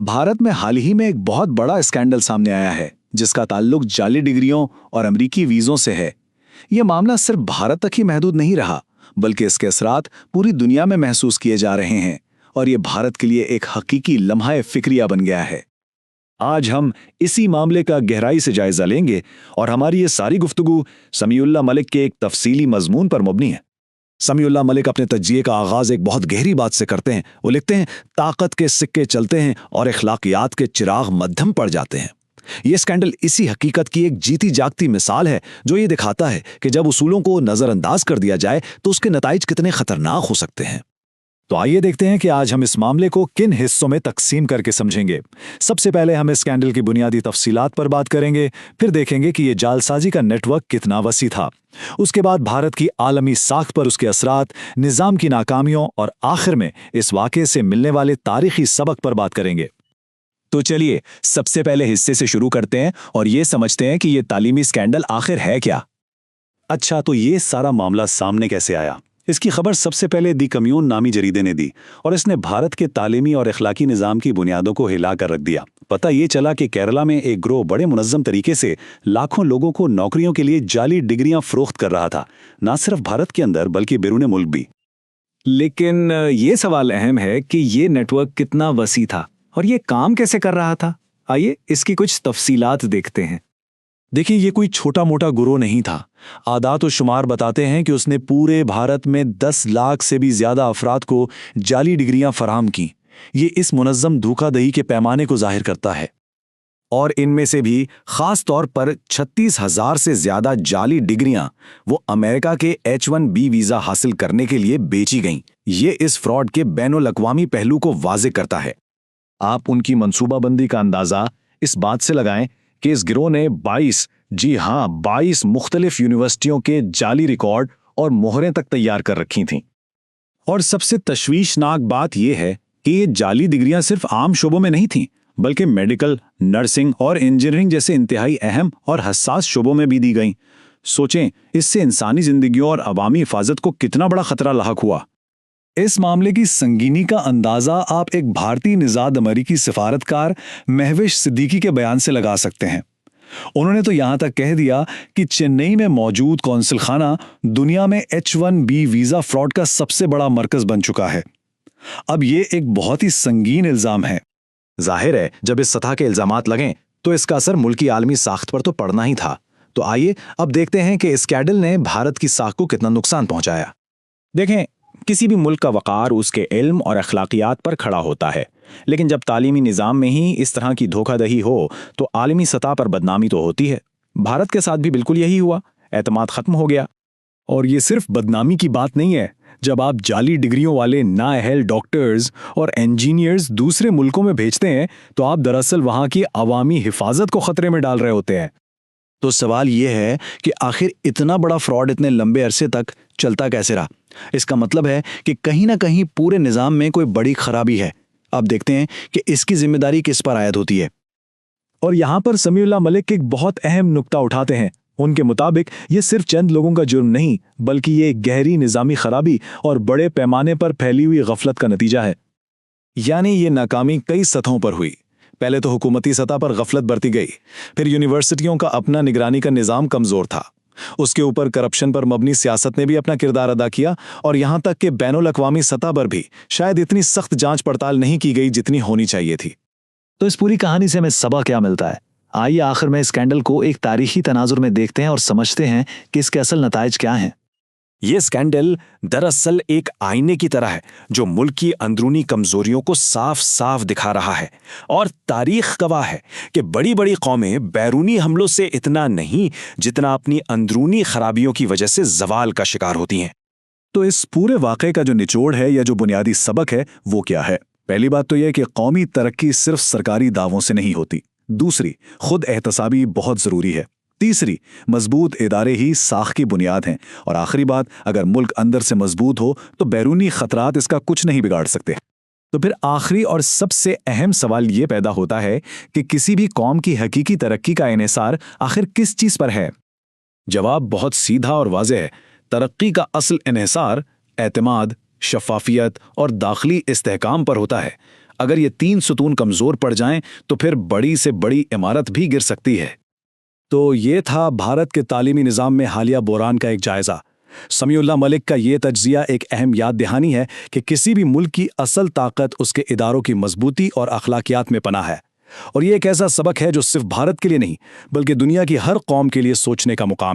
भारत में हाल ही में एक बहुत बड़ा स्कैंडल सामने आया है जिसका ताल्लुक जाली डिग्रियों और अमेरिकी वीज़ों से है। यह मामला सिर्फ भारत तक ही महदूद नहीं रहा, बल्कि इसके असरात पूरी दुनिया में महसूस किए जा रहे हैं और ये भारत के लिए एक हकीकी लम्हा फिक्रिया बन गया है। आज हम इसी मामले का गहराई से जायजा लेंगे और हमारी ये सारी गुफ्तगू समीउल्लाह मलिक के एक तफसीली मजमून पर मबनी है। समीउल्लाह मलिक अपने तज्जिए का आगाज एक बहुत गहरी बात से करते हैं। वो लिखते हैं, ताकत के सिक्के चलते हैं और इखलाकियात के चिराग मध्यम पड़ जाते हैं। ये स्कैंडल इसी हकीकत की एक जीती जागती मिसाल है जो ये दिखाता है कि जब उसूलों को नजरअंदाज कर दिया जाए तो उसके नताइज कितने खतरनाक हो सकते हैं। तो आइए देखते हैं कि आज हम इस मामले को किन हिस्सों में तकसीम करके समझेंगे। सबसे पहले हम इस स्कैंडल की बुनियादी तफसीलात पर बात करेंगे, फिर देखेंगे कि ये जालसाजी का नेटवर्क कितना वसी था। उसके बाद भारत की आलमी साख पर उसके असरात, निज़ाम की नाकामियों और आखिर में इस वाक़े से मिलने वाले तारीखी सबक पर बात करेंगे। तो चलिए सबसे पहले हिस्से से शुरू करते हैं और ये समझते हैं कि ये तालीमी स्कैंडल आखिर है क्या। अच्छा, तो ये सारा मामला सामने कैसे आया? इसकी खबर सबसे पहले दी कम्यून नामी जरीदे ने दी और इसने भारत के तालीमी और इखलाकी निज़ाम की बुनियादों को हिला कर रख दिया। पता ये चला कि केरला में एक ग्रोह बड़े मुनज़्ज़म तरीके से लाखों लोगों को नौकरियों के लिए जाली डिग्रियां फरोख्त कर रहा था, ना सिर्फ भारत के अंदर बल्कि बैरून मुल्क भी। लेकिन ये सवाल अहम है कि ये नेटवर्क कितना वसी था और ये काम कैसे कर रहा था। आइए इसकी कुछ तफसीलात देखते हैं। देखिए, ये कोई छोटा मोटा गुरोह नहीं था। आदात और शुमार बताते हैं कि उसने पूरे भारत में 10 लाख से भी ज्यादा अफराद को जाली डिग्रियां फराहम की। ये इस मुनज़्ज़म धोखाधड़ी के पैमाने को जाहिर करता है। और इनमें से भी खास तौर पर 36,000 से ज्यादा जाली डिग्रियां वो अमेरिका के H-1B वीजा हासिल करने के लिए बेची गईं। ये इस फ्रॉड के बैनुल अक़वामी पहलू को वाज़े करता है। आप उनकी मंसूबाबंदी का अंदाजा इस बात से लगाएं कि इस गिरोह ने 22 मुख्तलिफ यूनिवर्सिटियों के जाली रिकॉर्ड और मोहरें तक तैयार कर रखी थीं। और सबसे तशवीशनाक बात यह है कि ये जाली डिग्रियां सिर्फ आम शोबों में नहीं थीं, बल्कि मेडिकल, नर्सिंग और इंजीनियरिंग जैसे इंतहाई अहम और हसास शोबों में भी दी गईं। सोचें, इससे इंसानी जिंदगियों और अवामी हिफाजत को कितना बड़ा खतरा लाहक हुआ। इस मामले की संगीनी का अंदाजा आप एक भारतीय निजाद अमरीकी सिफारतकार महविश सिद्दीकी के बयान से लगा सकते हैं। उन्होंने तो यहां तक कह दिया कि चेन्नई में मौजूद कौंसिल खाना दुनिया में H-1B वीजा फ्रॉड का सबसे बड़ा मरकज बन चुका है। अब ये एक बहुत ही संगीन इल्जाम है। जाहिर है, जब इस सतह के इल्जामात लगें तो इसका असर मुल्की आलमी साख्त पर तो पड़ना ही था। तो आइए अब देखते हैं कि इस स्कैंडल ने भारत की साख को कितना नुकसान पहुंचाया। देखें, किसी भी मुल्क का वक़ार उसके इल्म और अखलाकियात पर खड़ा होता है, लेकिन जब तालीमी निज़ाम में ही इस तरह की धोखाधड़ी हो तो आलमी सतह पर बदनामी तो होती है। भारत के साथ भी बिल्कुल यही हुआ, एतमाद ख़त्म हो गया। और ये सिर्फ बदनामी की बात नहीं है। जब आप जाली डिग्रियों वाले नाअहल डॉक्टर्स और इंजीनियर्स दूसरे मुल्कों में भेजते हैं तो आप दरअसल वहाँ की अवामी हिफाजत को खतरे में डाल रहे होते हैं। तो सवाल यह है कि आखिर इतना बड़ा फ्रॉड इतने लंबे अरसे तक चलता कैसे रहा। इसका मतलब है कि कहीं ना कहीं पूरे निज़ाम में कोई बड़ी खराबी है। अब देखते हैं कि इसकी जिम्मेदारी किस पर आयद होती है। और यहाँ पर समीउल्लाह मलिक एक बहुत अहम नुक्ता उठाते हैं। उनके मुताबिक ये सिर्फ चंद लोगों का जुर्म नहीं, बल्कि ये गहरी निज़ामी खराबी और बड़े पैमाने पर फैली हुई गफलत का नतीजा है। यानी ये नाकामी कई सतहों पर हुई। पहले तो हुकूमती सतह पर गफलत बरती गई, फिर यूनिवर्सिटियों का अपना निगरानी का निज़ाम कमज़ोर था, उसके ऊपर करप्शन पर मबनी सियासत ने भी अपना किरदार अदा किया, और यहाँ तक कि बैनुल अक़वामी सतह पर भी शायद इतनी सख्त जांच पड़ताल नहीं की गई जितनी होनी चाहिए थी। तो इस पूरी कहानी से हमें सबक क्या मिलता है? आइए आखिर में इस स्कैंडल को एक तारीखी तनाजुर में देखते हैं और समझते हैं कि इसके असल नताइज क्या हैं। ये स्कैंडल दरअसल एक आईने की तरह है जो मुल्क की अंदरूनी कमजोरियों को साफ साफ दिखा रहा है, और तारीख गवाह है कि बड़ी बड़ी कौमें बैरूनी हमलों से इतना नहीं जितना अपनी अंदरूनी खराबियों की वजह से जवाल का शिकार होती हैं। तो इस पूरे वाक़े का जो निचोड़ है या जो बुनियादी सबक है वो क्या है? पहली बात तो यह कि कौमी तरक्की सिर्फ सरकारी दावों से नहीं होती। दूसरी, खुद एहतसाबी बहुत ज़रूरी है। तीसरी, मजबूत इदारे ही साख की बुनियाद हैं। और आखिरी बात, अगर मुल्क अंदर से मजबूत हो तो बैरूनी खतरात इसका कुछ नहीं बिगाड़ सकते। तो फिर आखिरी और सबसे अहम सवाल ये पैदा होता है कि किसी भी कौम की हकीकी तरक्की का इन्हिसार आखिर किस चीज़ पर है? जवाब बहुत सीधा और वाज़ेह है। तरक्की का असल इन्हिसार एतमाद, शफ़ाफियत और दाखिली इस्तेहकाम पर होता है। اگر یہ 3 ستون کمزور پڑ جائیں تو پھر بڑی سے بڑی عمارت بھی گر سکتی ہے۔ تو یہ تھا بھارت کے تعلیمی نظام میں حالیہ بحران کا ایک جائزہ۔ سمیع اللہ ملک کا یہ تجزیہ ایک اہم یاد دہانی ہے کہ کسی بھی ملک کی اصل طاقت اس کے اداروں کی مضبوطی اور اخلاقیات میں پناہ ہے، اور یہ ایک ایسا سبق ہے جو صرف بھارت کے لیے نہیں بلکہ دنیا کی ہر قوم کے لیے سوچنے کا مقام ہے۔